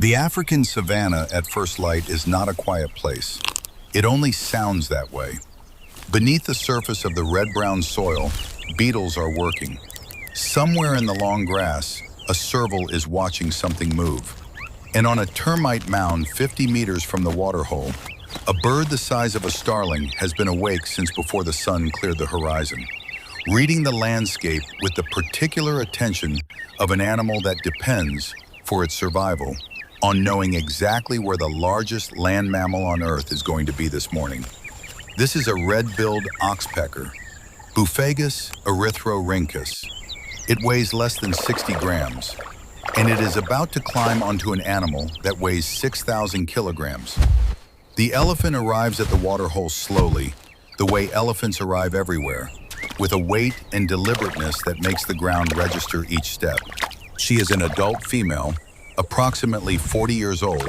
The African savanna at first light is not a quiet place. It only sounds that way. Beneath the surface of the red-brown soil, beetles are working. Somewhere in the long grass, a serval is watching something move. And on a termite mound 50 meters from the waterhole, a bird the size of a starling has been awake since before the sun cleared the horizon, reading the landscape with the particular attention of an animal that depends, for its survival, on knowing exactly where the largest land mammal on Earth is going to be this morning. This is a red-billed oxpecker, Buphagus erythrorhynchus. It weighs less than 60 grams, and it is about to climb onto an animal that weighs 6,000 kilograms. The elephant arrives at the waterhole slowly, the way elephants arrive everywhere, with a weight and deliberateness that makes the ground register each step. She is an adult female, approximately 40 years old,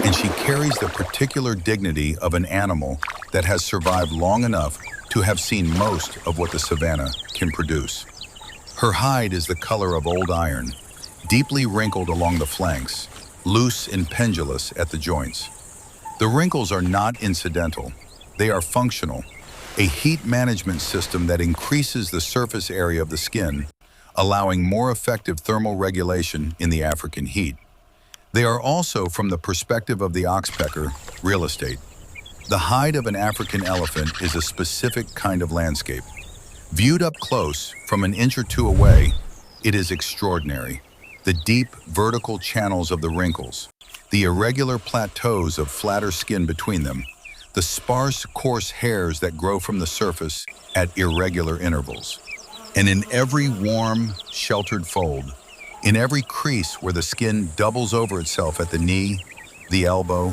and she carries the particular dignity of an animal that has survived long enough to have seen most of what the savanna can produce. Her hide is the color of old iron, deeply wrinkled along the flanks, loose and pendulous at the joints. The wrinkles are not incidental. They are functional, a heat management system that increases the surface area of the skin, allowing more effective thermal regulation in the African heat. They are also, from the perspective of the oxpecker, real estate. The hide of an African elephant is a specific kind of landscape. Viewed up close, from an inch or two away, it is extraordinary. The deep, vertical channels of the wrinkles, the irregular plateaus of flatter skin between them, the sparse, coarse hairs that grow from the surface at irregular intervals. And in every warm, sheltered fold, in every crease where the skin doubles over itself at the knee, the elbow,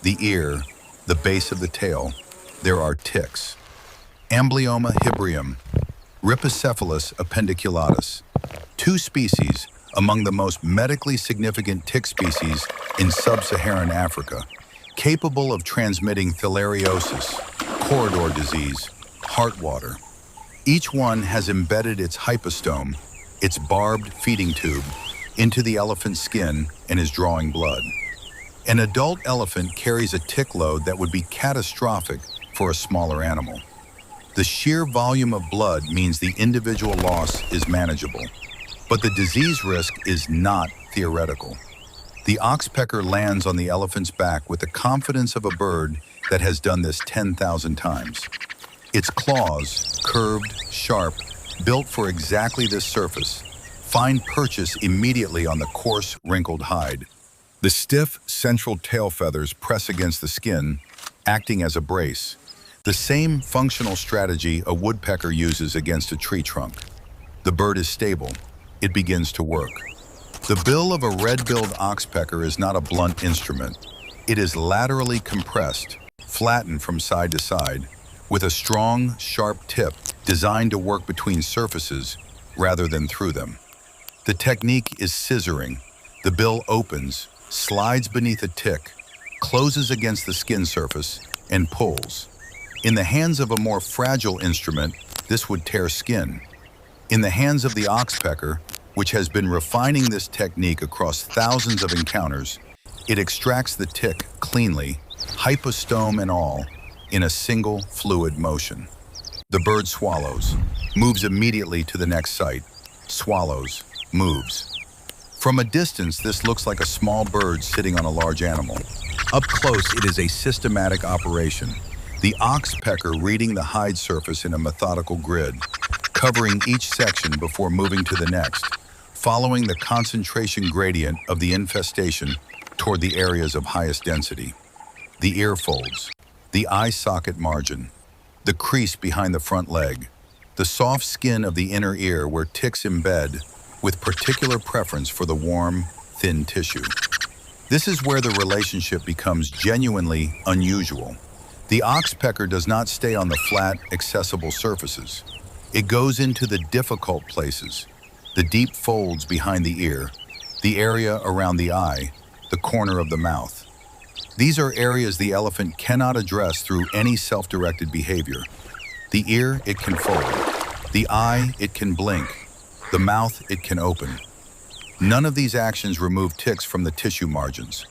the ear, the base of the tail, there are ticks. Amblyomma hybrium, Rhipicephalus appendiculatus, two species among the most medically significant tick species in sub-Saharan Africa, capable of transmitting theileriosis, corridor disease, heart water. Each one has embedded its hypostome, its barbed feeding tube, into the elephant's skin and is drawing blood. An adult elephant carries a tick load that would be catastrophic for a smaller animal. The sheer volume of blood means the individual loss is manageable, but the disease risk is not theoretical. The oxpecker lands on the elephant's back with the confidence of a bird that has done this 10,000 times. Its claws, curved, sharp, built for exactly this surface, find purchase immediately on the coarse, wrinkled hide. The stiff, central tail feathers press against the skin, acting as a brace, the same functional strategy a woodpecker uses against a tree trunk. The bird is stable. It begins to work. The bill of a red-billed oxpecker is not a blunt instrument. It is laterally compressed, flattened from side to side, with a strong, sharp tip designed to work between surfaces rather than through them. The technique is scissoring. The bill opens, slides beneath a tick, closes against the skin surface, and pulls. In the hands of a more fragile instrument, this would tear skin. In the hands of the oxpecker, which has been refining this technique across thousands of encounters, it extracts the tick cleanly, hypostome and all, in a single fluid motion. The bird swallows, moves immediately to the next site, swallows, moves. From a distance, this looks like a small bird sitting on a large animal. Up close, it is a systematic operation. The oxpecker reading the hide surface in a methodical grid, covering each section before moving to the next, following the concentration gradient of the infestation toward the areas of highest density. The ear folds, the eye socket margin, the crease behind the front leg, the soft skin of the inner ear where ticks embed with particular preference for the warm, thin tissue. This is where the relationship becomes genuinely unusual. The oxpecker does not stay on the flat, accessible surfaces. It goes into the difficult places, the deep folds behind the ear, the area around the eye, the corner of the mouth. These are areas the elephant cannot address through any self-directed behavior. The ear, it can fold. The eye, it can blink. The mouth, it can open. None of these actions remove ticks from the tissue margins.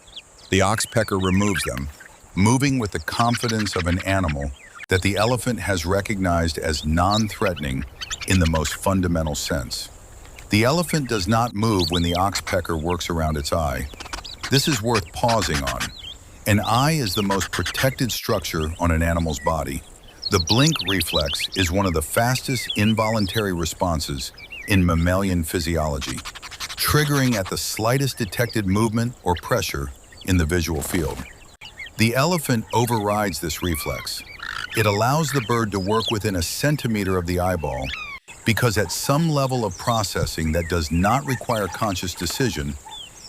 The oxpecker removes them, moving with the confidence of an animal that the elephant has recognized as non-threatening in the most fundamental sense. The elephant does not move when the oxpecker works around its eye. This is worth pausing on. An eye is the most protected structure on an animal's body. The blink reflex is one of the fastest involuntary responses in mammalian physiology, triggering at the slightest detected movement or pressure in the visual field. The elephant overrides this reflex. It allows the bird to work within a centimetre of the eyeball because at some level of processing that does not require conscious decision,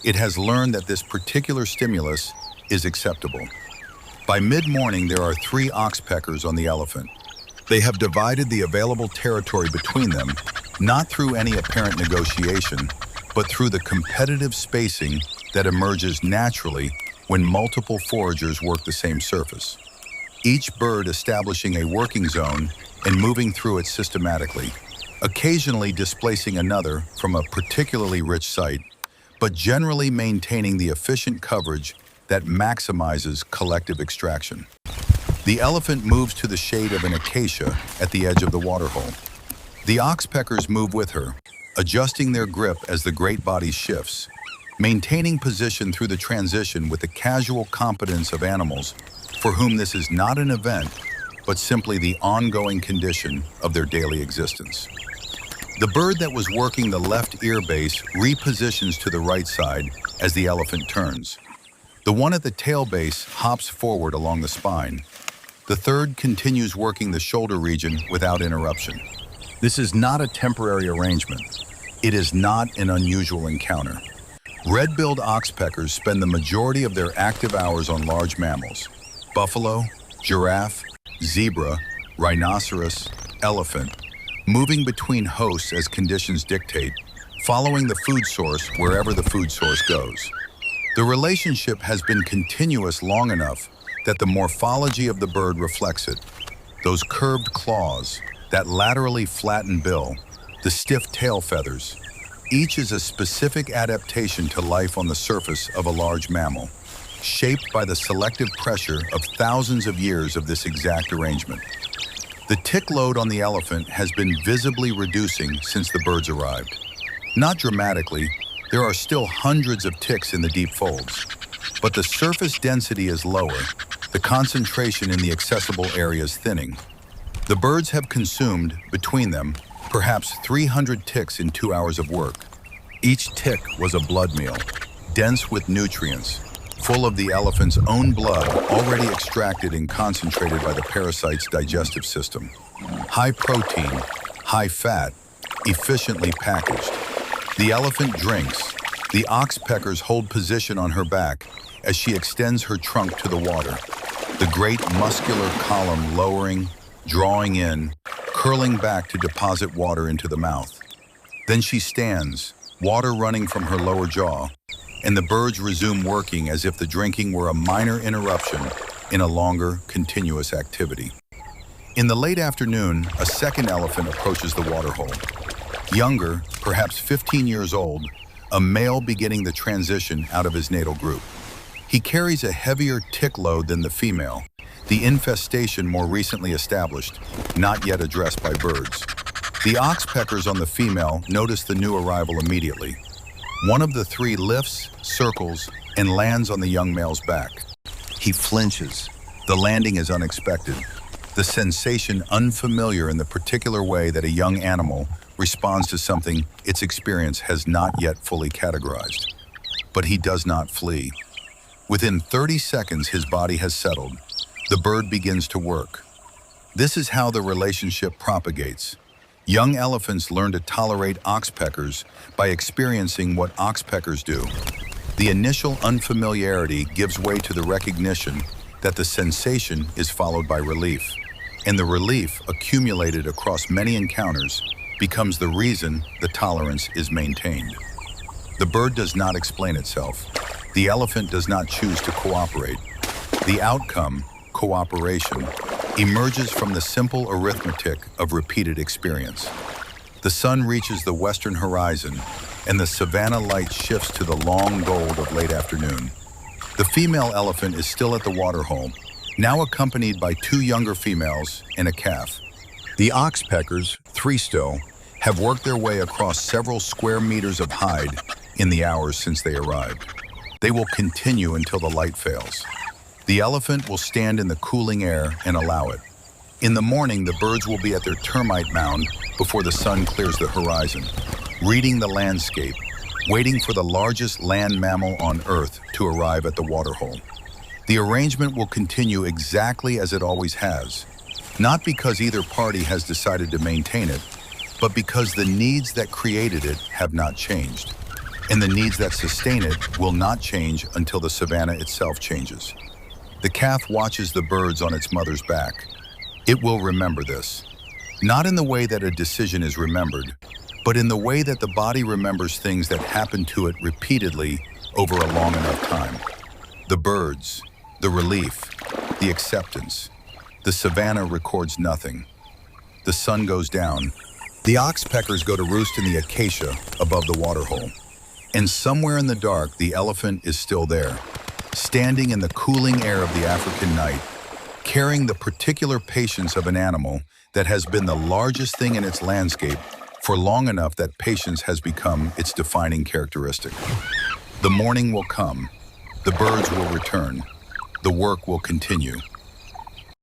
it has learned that this particular stimulus is acceptable. By mid-morning, there are 3 oxpeckers on the elephant. They have divided the available territory between them, not through any apparent negotiation, but through the competitive spacing that emerges naturally when multiple foragers work the same surface. Each bird establishing a working zone and moving through it systematically, occasionally displacing another from a particularly rich site, but generally maintaining the efficient coverage that maximizes collective extraction. The elephant moves to the shade of an acacia at the edge of the waterhole. The oxpeckers move with her, adjusting their grip as the great body shifts, maintaining position through the transition with the casual competence of animals for whom this is not an event, but simply the ongoing condition of their daily existence. The bird that was working the left ear base repositions to the right side as the elephant turns. The one at the tail base hops forward along the spine. The third continues working the shoulder region without interruption. This is not a temporary arrangement. It is not an unusual encounter. Red-billed oxpeckers spend the majority of their active hours on large mammals: buffalo, giraffe, zebra, rhinoceros, elephant, moving between hosts as conditions dictate, following the food source wherever the food source goes. The relationship has been continuous long enough that the morphology of the bird reflects it. Those curved claws, that laterally flattened bill, the stiff tail feathers, each is a specific adaptation to life on the surface of a large mammal, shaped by the selective pressure of thousands of years of this exact arrangement. The tick load on the elephant has been visibly reducing since the birds arrived. Not dramatically, there are still hundreds of ticks in the deep folds, but the surface density is lower, the concentration in the accessible area is thinning. The birds have consumed, between them, perhaps 300 ticks in 2 hours of work. Each tick was a blood meal, dense with nutrients, full of the elephant's own blood already extracted and concentrated by the parasite's digestive system. High protein, high fat, efficiently packaged. The elephant drinks. The oxpeckers hold position on her back as she extends her trunk to the water, the great muscular column lowering, drawing in, curling back to deposit water into the mouth. Then she stands, water running from her lower jaw, and the birds resume working as if the drinking were a minor interruption in a longer, continuous activity. In the late afternoon, a second elephant approaches the waterhole. Younger, perhaps 15 years old, a male beginning the transition out of his natal group. He carries a heavier tick load than the female, the infestation more recently established, not yet addressed by birds. The oxpeckers on the female notice the new arrival immediately. One of the 3 lifts, circles, and lands on the young male's back. He flinches. The landing is unexpected. The sensation unfamiliar in the particular way that a young animal responds to something its experience has not yet fully categorized. But he does not flee. Within 30 seconds, his body has settled. The bird begins to work. This is how the relationship propagates. Young elephants learn to tolerate oxpeckers by experiencing what oxpeckers do. The initial unfamiliarity gives way to the recognition that the sensation is followed by relief, and the relief, accumulated across many encounters, becomes the reason the tolerance is maintained. The bird does not explain itself. The elephant does not choose to cooperate. The outcome, cooperation, emerges from the simple arithmetic of repeated experience. The sun reaches the western horizon, and the savanna light shifts to the long gold of late afternoon. The female elephant is still at the waterhole, now accompanied by two younger females and a calf. The oxpeckers, three still, have worked their way across several square meters of hide in the hours since they arrived. They will continue until the light fails. The elephant will stand in the cooling air and allow it. In the morning, the birds will be at their termite mound before the sun clears the horizon, reading the landscape, waiting for the largest land mammal on Earth to arrive at the waterhole. The arrangement will continue exactly as it always has, not because either party has decided to maintain it, but because the needs that created it have not changed, and the needs that sustain it will not change until the savanna itself changes. The calf watches the birds on its mother's back. It will remember this, not in the way that a decision is remembered, but in the way that the body remembers things that happen to it repeatedly over a long enough time. The birds, the relief, the acceptance. The savanna records nothing. The sun goes down. The oxpeckers go to roost in the acacia above the waterhole. And somewhere in the dark, the elephant is still there, standing in the cooling air of the African night, carrying the particular patience of an animal that has been the largest thing in its landscape for long enough that patience has become its defining characteristic. The morning will come, the birds will return, the work will continue.